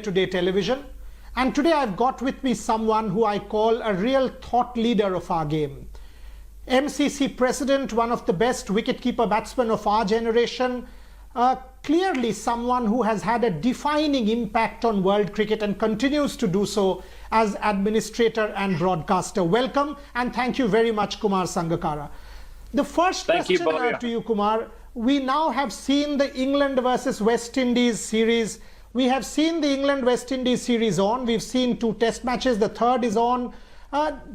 Today television, and today I've got with me someone who I call a real thought leader of our game. MCC president, one of the best wicketkeeper batsmen of our generation, clearly someone who has had a defining impact on world cricket and continues to do so as administrator and broadcaster. Welcome and thank you very much, Kumar Sangakkara. The first question to you, Kumar. We now have seen the England versus West Indies series. We have seen the England-West Indies series on. We've seen 2 test matches. The third is on.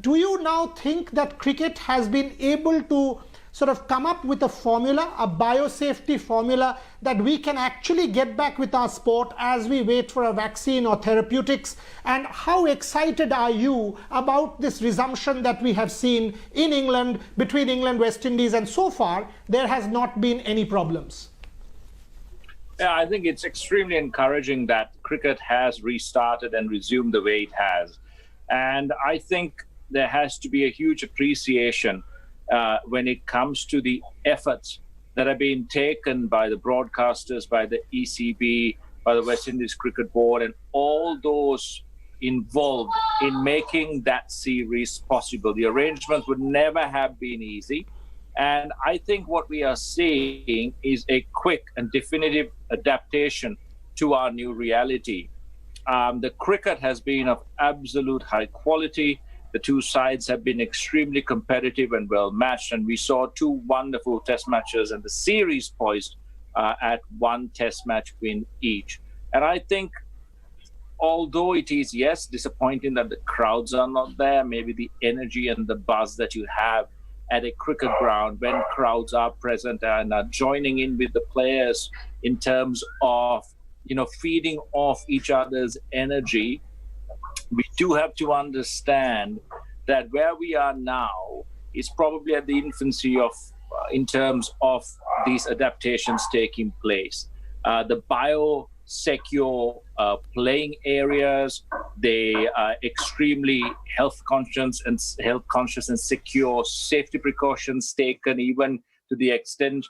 Do you now think that cricket has been able to sort of come up with a formula, a biosafety formula, that we can actually get back with our sport as we wait for a vaccine or therapeutics? And how excited are you about this resumption that we have seen in England, between England, West Indies, and so far there has not been any problems? Yeah, I think it's extremely encouraging that cricket has restarted and resumed the way it has. And I think there has to be a huge appreciation when it comes to the efforts that are being taken by the broadcasters, by the ECB, by the West Indies Cricket Board, and all those involved in making that series possible. The arrangements would never have been easy. And I think what we are seeing is a quick and definitive adaptation to our new reality. The cricket has been of absolute high quality. The 2 sides have been extremely competitive and well matched. And we saw 2 wonderful test matches and the series poised at 1 test match win each. And I think although it is, yes, disappointing that the crowds are not there, maybe the energy and the buzz that you have at a cricket ground when crowds are present and are joining in with the players in terms of, feeding off each other's energy, we do have to understand that where we are now is probably at the infancy of, in terms of these adaptations taking place. The biosecure playing areas, they are extremely health conscious and secure. Safety precautions taken even to the extent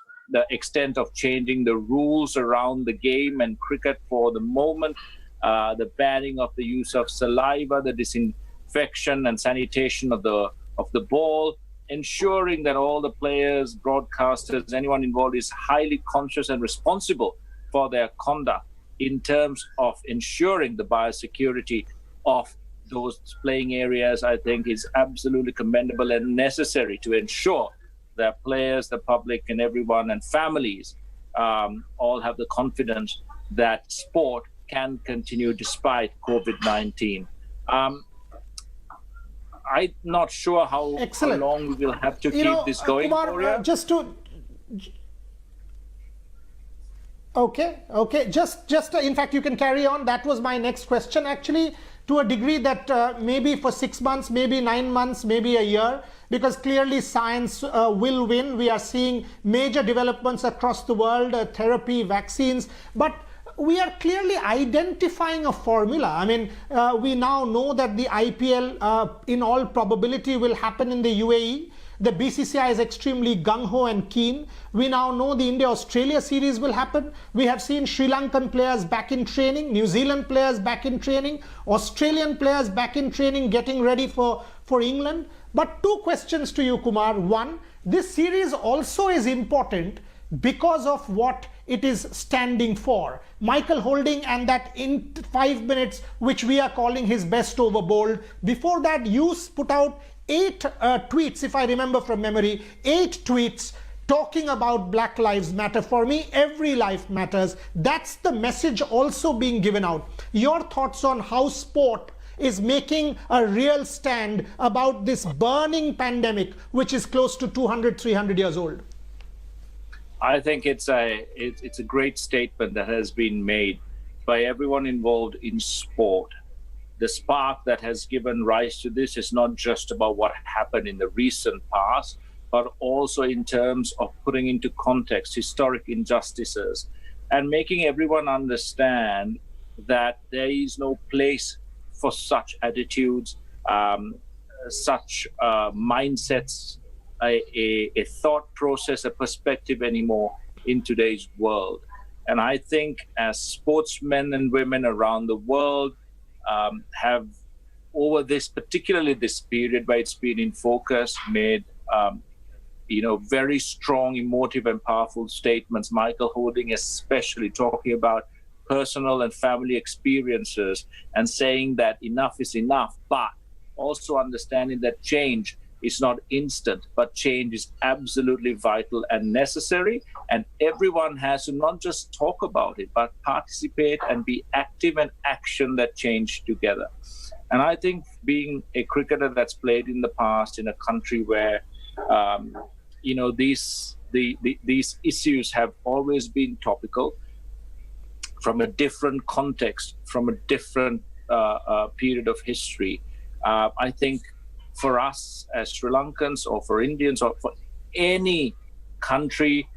of changing the rules around the game and cricket for the moment. The banning of the use of saliva, the disinfection and sanitation of the ball, ensuring that all the players, broadcasters, anyone involved is highly conscious and responsible for their conduct in terms of ensuring the biosecurity of those playing areas. I think is absolutely commendable and necessary to ensure that players, the public and everyone and families all have the confidence that sport can continue despite COVID-19. I'm not sure how long we will have to keep this going. Kumar, just in fact, you can carry on. That was my next question, actually, to a degree that maybe for 6 months, maybe 9 months, maybe a year, because clearly science will win. We are seeing major developments across the world, therapy, vaccines, but we are clearly identifying a formula. I mean, we now know that the IPL in all probability will happen in the UAE. The BCCI is extremely gung-ho and keen. We now know the India-Australia series will happen. We have seen Sri Lankan players back in training, New Zealand players back in training, Australian players back in training, getting ready for England. But 2 questions to you, Kumar. One, this series also is important because of what it is standing for. Michael Holding and that in 5 minutes, which we are calling his best over bowled. Before that, you put out 8 tweets, if I remember from memory, 8 tweets talking about Black Lives Matter. For me, every life matters. That's the message also being given out. Your thoughts on how sport is making a real stand about this burning pandemic, which is close to 200, 300 years old? I think it's a great statement that has been made by everyone involved in sport. The spark that has given rise to this is not just about what happened in the recent past, but also in terms of putting into context historic injustices and making everyone understand that there is no place for such attitudes, such mindsets, a thought process, a perspective anymore in today's world. And I think as sportsmen and women around the world have, over this, particularly this period where it's been in focus, made very strong, emotive, and powerful statements. Michael Holding, especially, talking about personal and family experiences and saying that enough is enough, but also understanding that change is not instant, but change is absolutely vital and necessary. And everyone has to not just talk about it, but participate and be active and action that change together. And I think being a cricketer that's played in the past in a country where these issues have always been topical, from a different context, from a different period of history. I think for us as Sri Lankans, or for Indians, or for any country,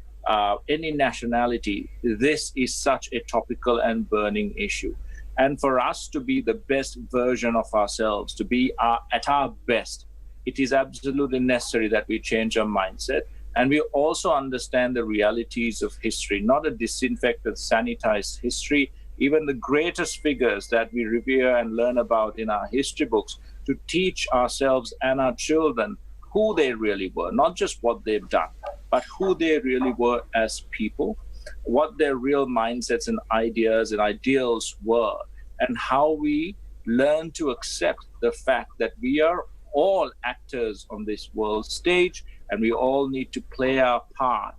any nationality, this is such a topical and burning issue. And for us to be the best version of ourselves, to be at our best, it is absolutely necessary that we change our mindset. And we also understand the realities of history, not a disinfected, sanitized history. Even the greatest figures that we revere and learn about in our history books, to teach ourselves and our children who they really were, not just what they've done, but who they really were as people, what their real mindsets and ideas and ideals were, and how we learn to accept the fact that we are all actors on this world stage, and we all need to play our part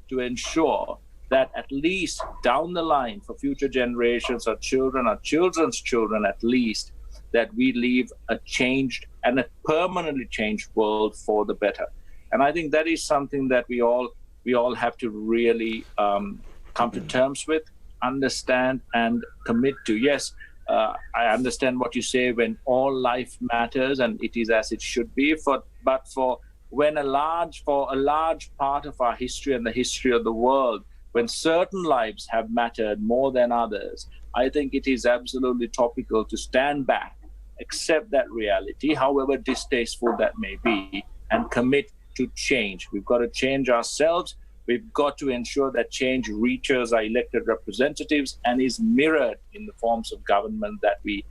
to ensure that at least down the line, for future generations, our children, our children's children at least, that we leave a changed and a permanently changed world for the better. And I think that is something that we all have to really come to terms with, understand, and commit to. Yes, I understand what you say when all life matters, and it is as it should be. But for a large part of our history and the history of the world, when certain lives have mattered more than others, I think it is absolutely topical to stand back, accept that reality, however distasteful that may be, and commit to change. We've got to change ourselves. We've got to ensure that change reaches our elected representatives and is mirrored in the forms of government that we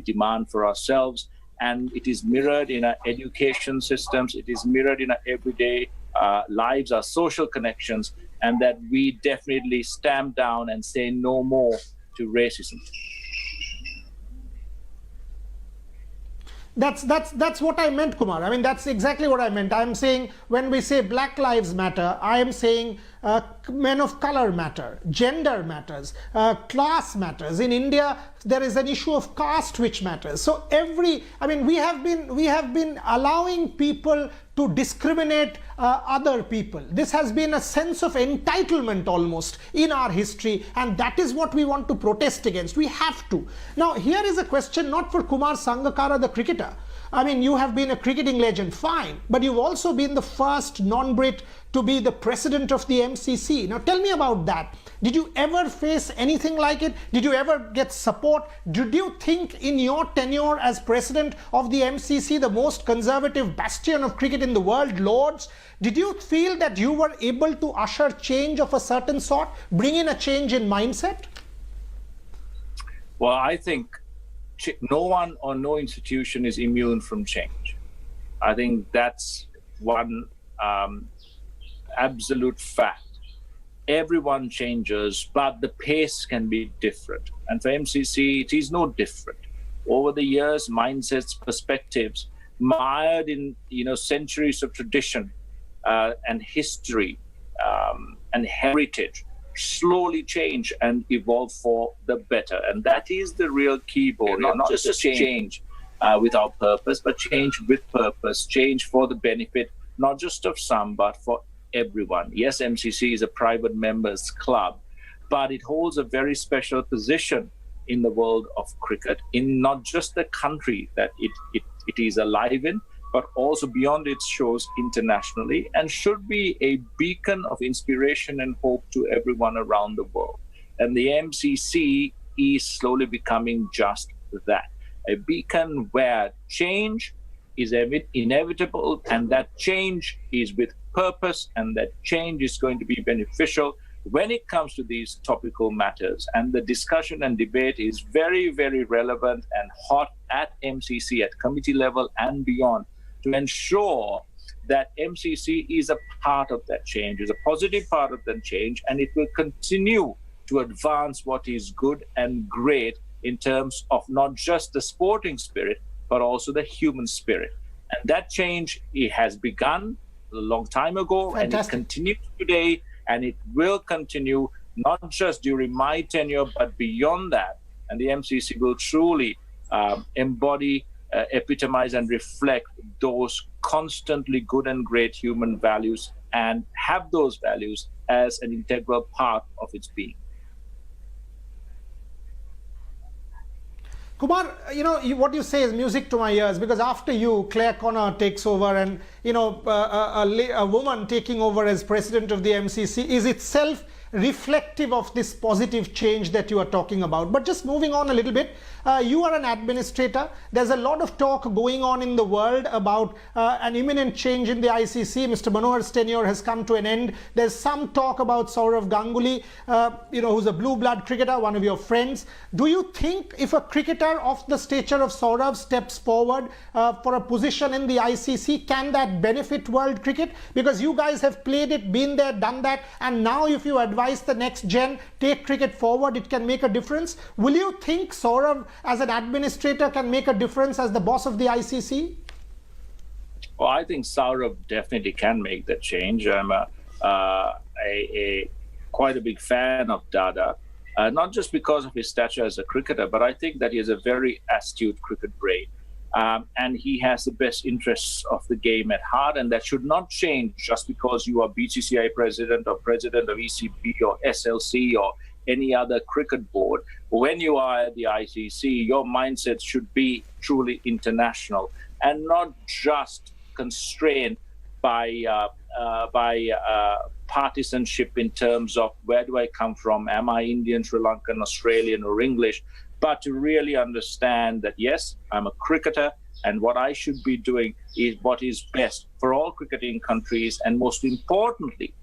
demand for ourselves. And it is mirrored in our education systems. It is mirrored in our everyday lives, our social connections, and that we definitely stamp down and say no more to racism. That's what I meant, Kumar. I mean, that's exactly what I meant. I'm saying when we say Black Lives Matter, I am saying men of color matter, gender matters, class matters. In India, there is an issue of caste which matters. So we have been allowing people to discriminate other people. This has been a sense of entitlement almost in our history, and that is what we want to protest against. We have to. Now, here is a question not for Kumar Sangakkara, the cricketer. I mean, you have been a cricketing legend, fine, but you've also been the first non-Brit to be the president of the MCC. Now, tell me about that. Did you ever face anything like it? Did you ever get support? Did you think in your tenure as president of the MCC, the most conservative bastion of cricket in the world, Lords, did you feel that you were able to usher change of a certain sort, bring in a change in mindset? Well, I think no one or no institution is immune from change. I think that's one absolute fact. Everyone changes, but the pace can be different. And for MCC, it is no different. Over the years, mindsets, perspectives, mired in centuries of tradition and history and heritage, slowly change and evolve for the better. And that is the real key, Boria. Not just change without purpose, but change with purpose, change for the benefit, not just of some, but for everyone. Yes, MCC is a private members club, but it holds a very special position in the world of cricket, in not just the country that it is alive in, but also beyond its shores internationally, and should be a beacon of inspiration and hope to everyone around the world. And the MCC is slowly becoming just that, a beacon where change is inevitable, and that change is with purpose, and that change is going to be beneficial when it comes to these topical matters, and the discussion and debate is very, very relevant and hot at MCC, at committee level and beyond, to ensure that MCC is a part of that change, is a positive part of that change, and it will continue to advance what is good and great in terms of not just the sporting spirit, but also the human spirit. And that change, it has begun a long time ago. Fantastic. And it continues today, and it will continue not just during my tenure, but beyond that. And the MCC will truly embody, epitomize, and reflect those constantly good and great human values, and have those values as an integral part of its being. Kumar, what you say is music to my ears, because after you, Claire Connor takes over, and a woman taking over as president of the MCC is itself reflective of this positive change that you are talking about. But just moving on a little bit, you are an administrator. There's a lot of talk going on in the world about an imminent change in the ICC. Mr. Manohar's tenure has come to an end. There's some talk about Saurav Ganguly, who's a blue blood cricketer, one of your friends. Do you think if a cricketer of the stature of Saurav steps forward for a position in the ICC, can that benefit world cricket? Because you guys have played it, been there, done that, and now if you advise the next gen, take cricket forward, it can make a difference. Will you think Saurav as an administrator can make a difference as the boss of the ICC? Well, I think Saurav definitely can make that change. I'm quite a big fan of Dada, not just because of his stature as a cricketer, but I think that he has a very astute cricket brain. And he has the best interests of the game at heart, and that should not change just because you are BCCI president or president of ECB or SLC or any other cricket board. When you are at the ICC, your mindset should be truly international and not just constrained by partisanship in terms of where do I come from, am I Indian, Sri Lankan, Australian or English, but to really understand that, yes, I'm a cricketer, and what I should be doing is what is best for all cricketing countries, and most importantly,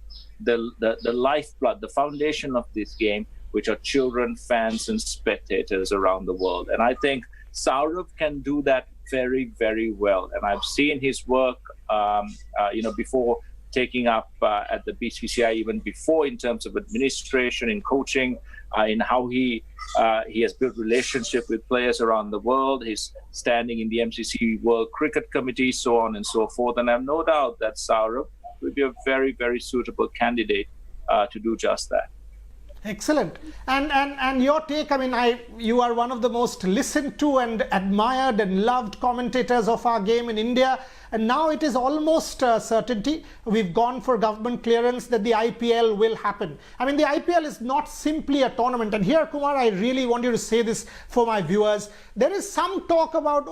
the lifeblood, the foundation of this game, which are children, fans, and spectators around the world. And I think Saurav can do that very, very well. And I've seen his work, before taking up at the BCCI, even before, in terms of administration, in coaching, in how he has built relationship with players around the world, his standing in the MCC World Cricket Committee, so on and so forth. And I have no doubt that Saurav will be a very, very suitable candidate to do just that. Excellent. And your take, you are one of the most listened to and admired and loved commentators of our game in India. And now it is almost a certainty. We've gone for government clearance that the IPL will happen. The IPL is not simply a tournament. And here, Kumar, I really want you to say this for my viewers. There is some talk about,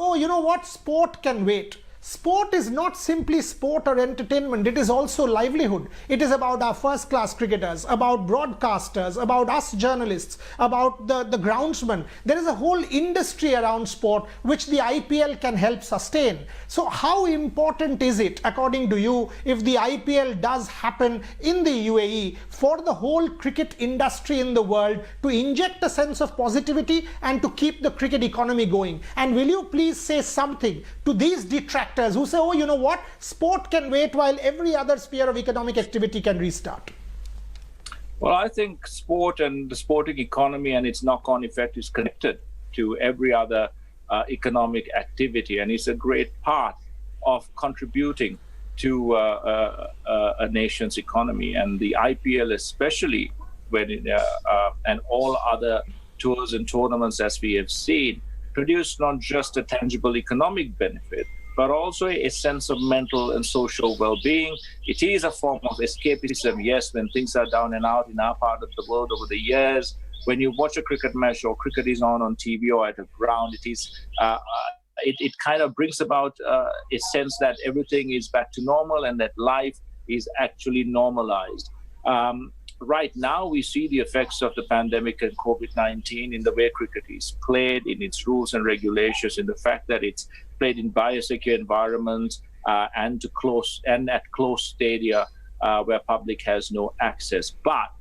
sport can wait. Sport is not simply sport or entertainment, it is also livelihood. It is about our first-class cricketers, about broadcasters, about us journalists, about the groundsmen. There is a whole industry around sport which the IPL can help sustain. So how important is it, according to you, if the IPL does happen in the UAE, for the whole cricket industry in the world to inject a sense of positivity and to keep the cricket economy going? And will you please say something to these detractors who say, sport can wait while every other sphere of economic activity can restart? Well, I think sport and the sporting economy and its knock-on effect is connected to every other economic activity, and it's a great part of contributing to a nation's economy. And the IPL, especially when and all other tours and tournaments, as we have seen, produce not just a tangible economic benefit, but also a sense of mental and social well-being. It is a form of escapism, yes, when things are down and out in our part of the world over the years. When you watch a cricket match or cricket is on TV or at a ground, it kind of brings about a sense that everything is back to normal and that life is actually normalized. Right now, we see the effects of the pandemic and COVID-19 in the way cricket is played, in its rules and regulations, in the fact that it's played in biosecure environments and at closed stadia where public has no access. But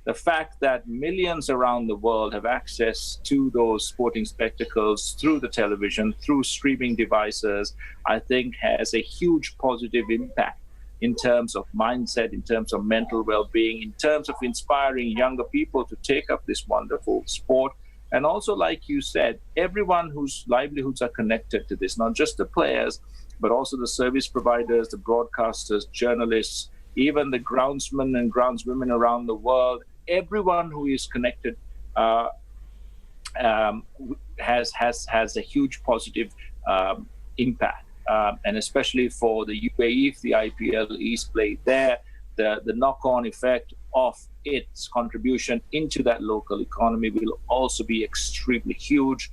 the fact that millions around the world have access to those sporting spectacles through the television, through streaming devices, I think has a huge positive impact in terms of mindset, in terms of mental well-being, in terms of inspiring younger people to take up this wonderful sport. And also, like you said, everyone whose livelihoods are connected to this, not just the players, but also the service providers, the broadcasters, journalists, even the groundsmen and groundswomen around the world, everyone who is connected has a huge positive impact. And especially for the UAE, if the IPL is played there, the knock-on effect of its contribution into that local economy will also be extremely huge.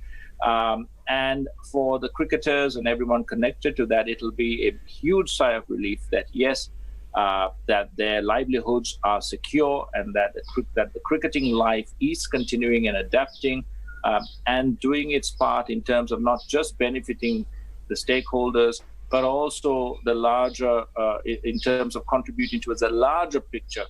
And for the cricketers and everyone connected to that, it'll be a huge sigh of relief that, yes, that their livelihoods are secure and that the cricketing life is continuing and adapting and doing its part in terms of not just benefiting the stakeholders, but also the larger, in terms of contributing towards a larger picture.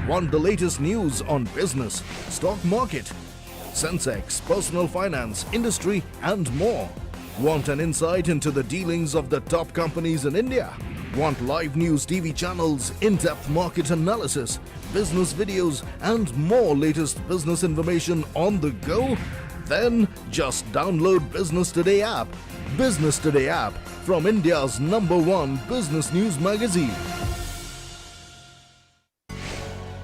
Want the latest news on business, stock market, Sensex, personal finance, industry, and more? Want an insight into the dealings of the top companies in India? Want live news TV channels, in-depth market analysis, business videos, and more latest business information on the go? Then just download Business Today app. Business Today app from India's #1 business news magazine.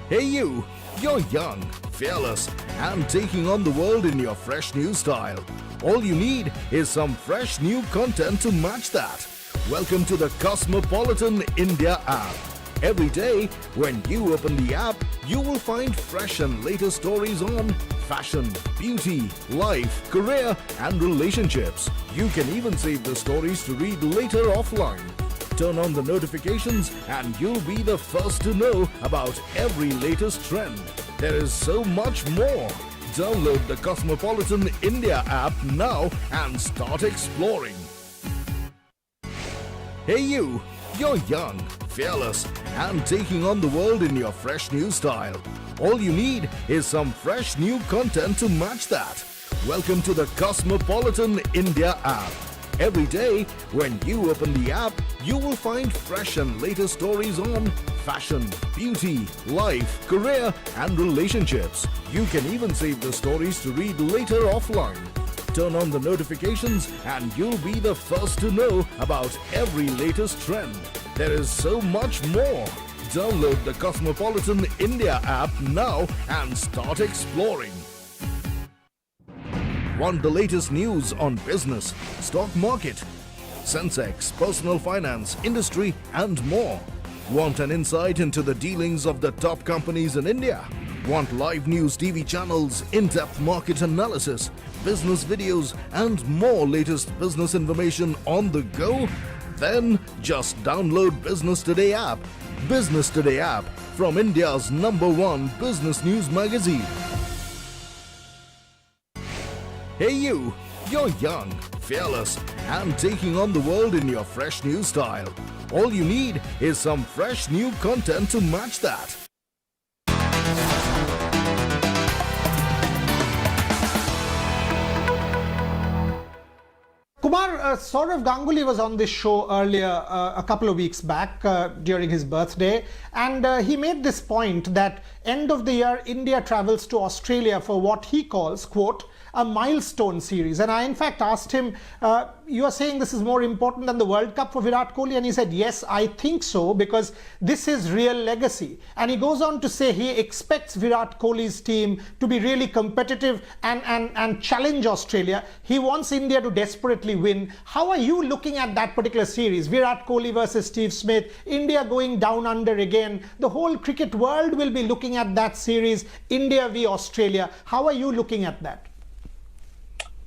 Hey you! You're young, fearless, and taking on the world in your fresh new style. All you need is some fresh new content to match that. Welcome to the Cosmopolitan India app. Every day, when you open the app, you will find fresh and latest stories on fashion, beauty, life, career, and relationships. You can even save the stories to read later offline. Turn on the notifications and you'll be the first to know about every latest trend. There is so much more. Download the Cosmopolitan India app now and start exploring. Hey you! You're young, fearless, and taking on the world in your fresh new style. All you need is some fresh new content to match that. Welcome to the Cosmopolitan India app. Every day, when you open the app, you will find fresh and latest stories on fashion, beauty, life, career, and relationships. You can even save the stories to read later offline. Turn on the notifications and you'll be the first to know about every latest trend. There is so much more. Download the Cosmopolitan India app now and start exploring. Want the latest news on business, stock market, Sensex, personal finance, industry, and more? Want an insight into the dealings of the top companies in India? Want live news TV channels, in-depth market analysis, business videos, and more latest business information on the go? Then just download Business Today app. Business Today app from India's #1 business news magazine. Hey you! You're young, fearless, and taking on the world in your fresh new style. All you need is some fresh new content to match that. Kumar, Saurav Ganguly was on this show earlier, a couple of weeks back during his birthday, and he made this point that end of the year India travels to Australia for what he calls, quote, a milestone series. And I in fact asked him, you are saying this is more important than the World Cup for Virat Kohli? And he said, yes, I think so, because this is real legacy. And he goes on to say he expects Virat Kohli's team to be really competitive and challenge Australia. He wants India to desperately win. How are you looking at that particular series? Virat Kohli versus Steve Smith, India going down under again. The whole cricket world will be looking at that series, India v Australia. How are you looking at that?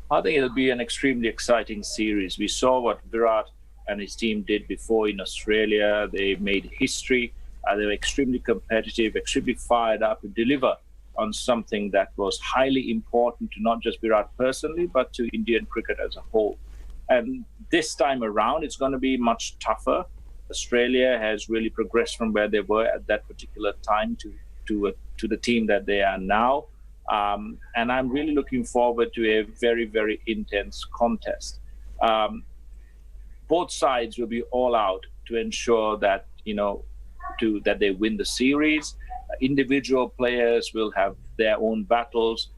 I think it'll be an extremely exciting series. We saw what Virat and his team did before in Australia. They made history. They were extremely competitive, extremely fired up to deliver on something that was highly important to not just Virat personally, but to Indian cricket as a whole. And this time around, it's going to be much tougher. Australia has really progressed from where they were at that particular time to the team that they are now. And I'm really looking forward to a very, very intense contest. Both sides will be all out to ensure that, that they win the series. Individual players will have their own battles.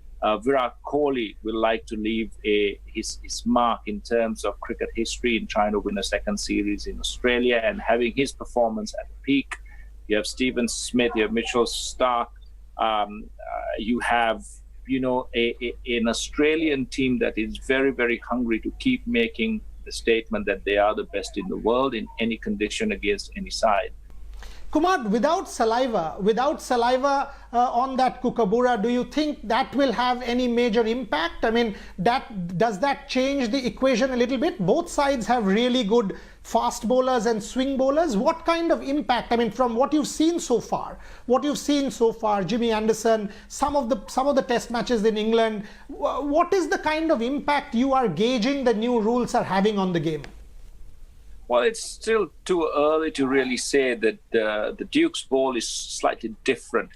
Virat Kohli will like to leave his mark in terms of cricket history in trying to win a second series in Australia and having his performance at the peak. You have Stephen Smith, you have Mitchell Starc, you have an Australian team that is very, very hungry to keep making the statement that they are the best in the world in any condition against any side. Kumar, without saliva on that kookaburra, do you think that will have any major impact? I mean, does that change the equation a little bit? Both sides have really good fast bowlers and swing bowlers. What kind of impact? I mean, from what you've seen so far, Jimmy Anderson, some of the test matches in England, what is the kind of impact you are gauging the new rules are having on the game? Well, it's still too early to really say that the Duke's ball is slightly different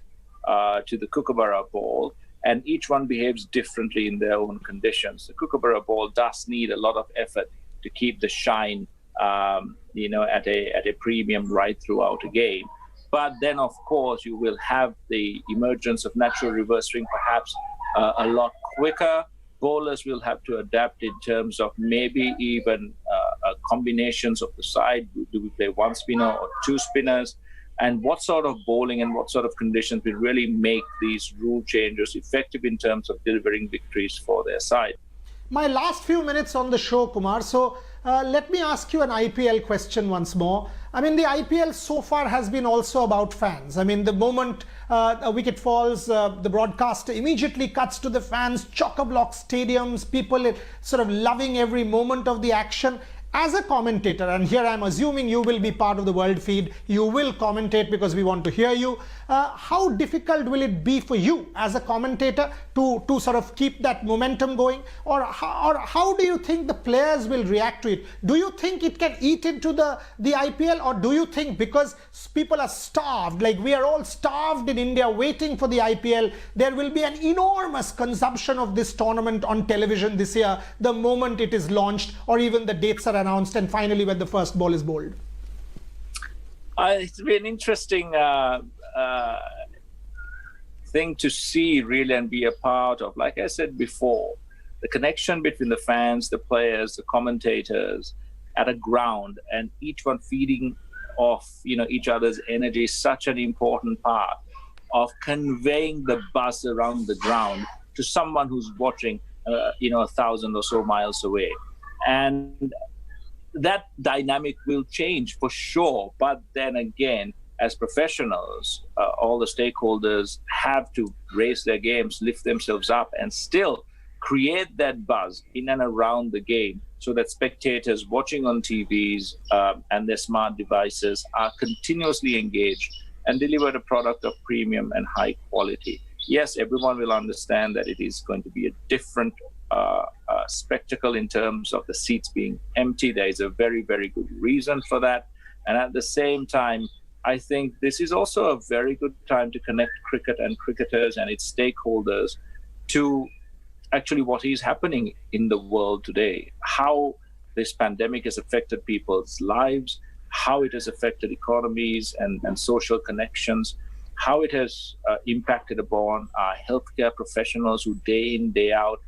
to the Kookaburra ball, and each one behaves differently in their own conditions. The Kookaburra ball does need a lot of effort to keep the shine, at a premium right throughout a game. But then, of course, you will have the emergence of natural reverse swing perhaps a lot quicker. Bowlers will have to adapt in terms of maybe even combinations of the side. Do we play one spinner or two spinners? And what sort of bowling and what sort of conditions will really make these rule changes effective in terms of delivering victories for their side? My last few minutes on the show, Kumar. So let me ask you an IPL question once more. I mean, the IPL so far has been also about fans. I mean, the moment a wicket falls, the broadcaster immediately cuts to the fans, chock-a-block stadiums, people sort of loving every moment of the action. As a commentator, and here I'm assuming you will be part of the world feed, you will commentate because we want to hear you. How difficult will it be for you as a commentator to sort of keep that momentum going? Or how do you think the players will react to it? Do you think it can eat into the IPL, or do you think because people are starved, like we are all starved in India waiting for the IPL, there will be an enormous consumption of this tournament on television this year the moment it is launched, or even the dates are announced and finally when the first ball is bowled? It's been an interesting thing to see, really, and be a part of. Like I said before, the connection between the fans, the players, the commentators at a ground, and each one feeding off each other's energy is such an important part of conveying the buzz around the ground to someone who's watching 1,000 or so miles away. And that dynamic will change for sure. But then again, as professionals, all the stakeholders have to raise their games, lift themselves up, and still create that buzz in and around the game so that spectators watching on TVs and their smart devices are continuously engaged and deliver a product of premium and high quality. Yes, everyone will understand that it is going to be a different spectacle in terms of the seats being empty. There is a very, very good reason for that. And at the same time, I think this is also a very good time to connect cricket and cricketers and its stakeholders to actually what is happening in the world today, how this pandemic has affected people's lives, how it has affected economies and social connections, how it has impacted upon our healthcare professionals who day in, day out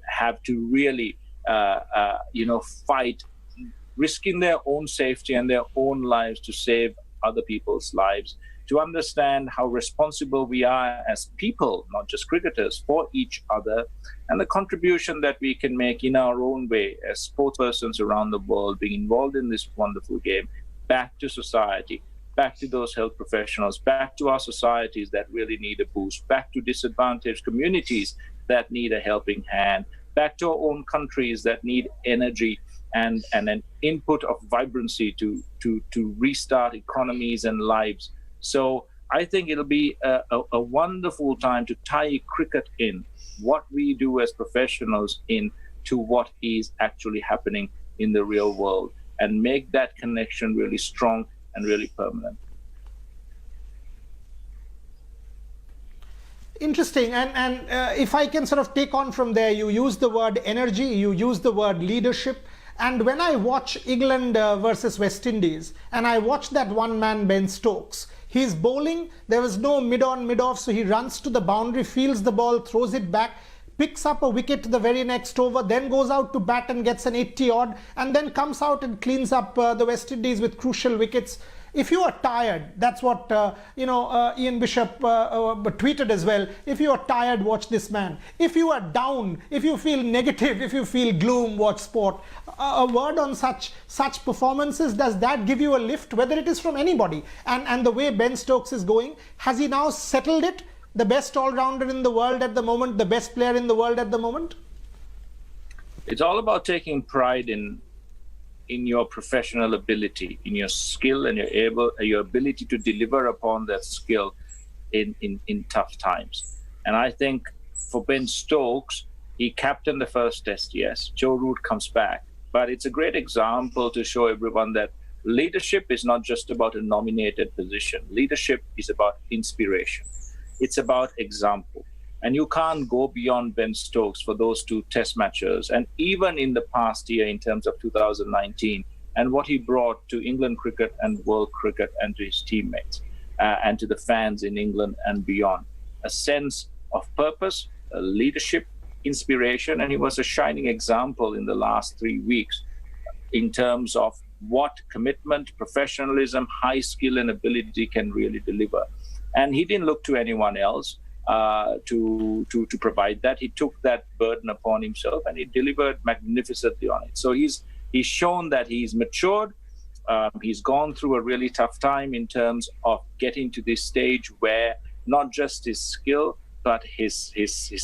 have to really, fight, risking their own safety and their own lives to save other people's lives, to understand how responsible we are as people, not just cricketers, for each other, and the contribution that we can make in our own way as sportspersons around the world being involved in this wonderful game, back to society, back to those health professionals, back to our societies that really need a boost, back to disadvantaged communities that need a helping hand, back to our own countries that need energy and an input of vibrancy to restart economies and lives. So I think it'll be a wonderful time to tie cricket in, what we do as professionals, in to what is actually happening in the real world and make that connection really strong and really permanent. Interesting. And if I can sort of take on from there, you use the word energy, you use the word leadership. And when I watch England versus West Indies, and I watch that one man, Ben Stokes, he's bowling, there was no mid-on, mid-off, so he runs to the boundary, fields the ball, throws it back, picks up a wicket the very next over, then goes out to bat and gets an 80 odd, and then comes out and cleans up the West Indies with crucial wickets. If you are tired, that's what Ian Bishop tweeted as well. If you are tired, watch this man. If you are down, if you feel negative, if you feel gloom, watch sport. A word on such performances, does that give you a lift, whether it is from anybody? And the way Ben Stokes is going, has he now settled it? The best all-rounder in the world at the moment, the best player in the world at the moment? It's all about taking pride in your professional ability, in your skill and your ability to deliver upon that skill in tough times. And I think for Ben Stokes, he captained the first test, yes. Joe Root comes back. But it's a great example to show everyone that leadership is not just about a nominated position. Leadership is about inspiration. It's about example. And you can't go beyond Ben Stokes for those two test matches. And even in the past year, in terms of 2019, and what he brought to England cricket and world cricket and to his teammates and to the fans in England and beyond. A sense of purpose, leadership, inspiration. And he was a shining example in the last 3 weeks in terms of what commitment, professionalism, high skill and ability can really deliver. And he didn't look to anyone else to provide that. He took that burden upon himself and he delivered magnificently on it. So he's shown that he's matured. He's gone through a really tough time in terms of getting to this stage where not just his skill, but his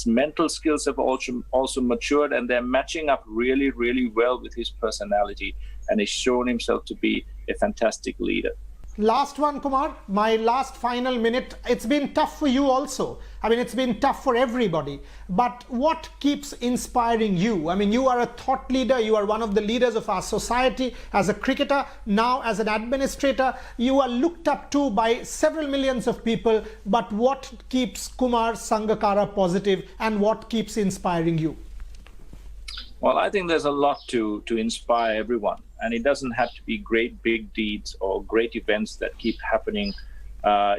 mental skills have also matured, and they're matching up really, really well with his personality. And he's shown himself to be a fantastic leader. Last one, Kumar, my last final minute. It's been tough for you also. I mean, it's been tough for everybody. But what keeps inspiring you? I mean, you are a thought leader. You are one of the leaders of our society as a cricketer. Now, as an administrator, you are looked up to by several millions of people. But what keeps Kumar Sangakkara positive, and what keeps inspiring you? Well, I think there's a lot to inspire everyone. And it doesn't have to be great big deeds or great events that keep happening,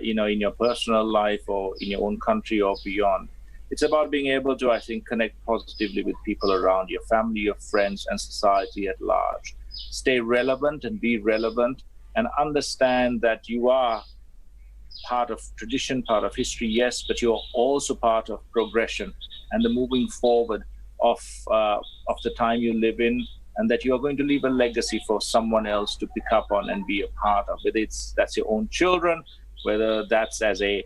in your personal life or in your own country or beyond. It's about being able to, I think, connect positively with people around your family, your friends, and society at large. Stay relevant and be relevant, and understand that you are part of tradition, part of history, yes, but you're also part of progression and the moving forward of the time you live in, and that you're going to leave a legacy for someone else to pick up on and be a part of. Whether that's your own children, whether that's in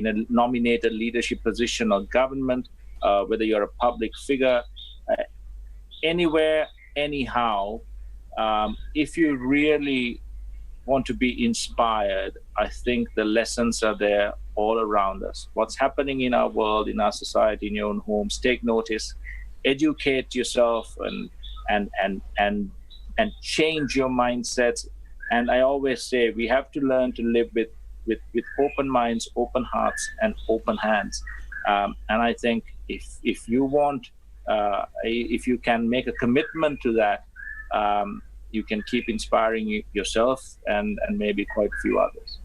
a nominated leadership position or government, whether you're a public figure, anywhere, anyhow, if you really want to be inspired, I think the lessons are there all around us. What's happening in our world, in our society, in your own homes, take notice. Educate yourself and change your mindsets. And I always say we have to learn to live with open minds, open hearts, and open hands. And I think if you want, if you can make a commitment to that, you can keep inspiring yourself and maybe quite a few others.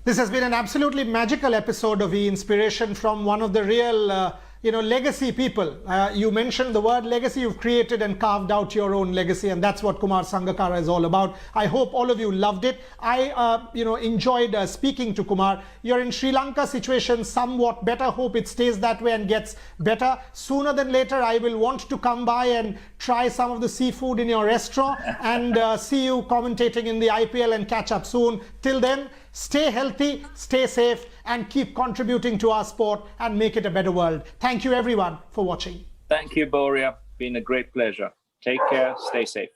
This has been an absolutely magical episode of eInspiration from one of the real, legacy people. You mentioned the word legacy. You've created and carved out your own legacy, and that's what Kumar Sangakkara is all about. I hope all of you loved it. I, enjoyed speaking to Kumar. You're in Sri Lanka, situation somewhat better. Hope it stays that way and gets better. Sooner than later, I will want to come by and try some of the seafood in your restaurant and see you commentating in the IPL and catch up soon. Till then, stay healthy, stay safe, and keep contributing to our sport and make it a better world. Thank you everyone for watching. Thank you, Boria. Been a great pleasure. Take care, stay safe.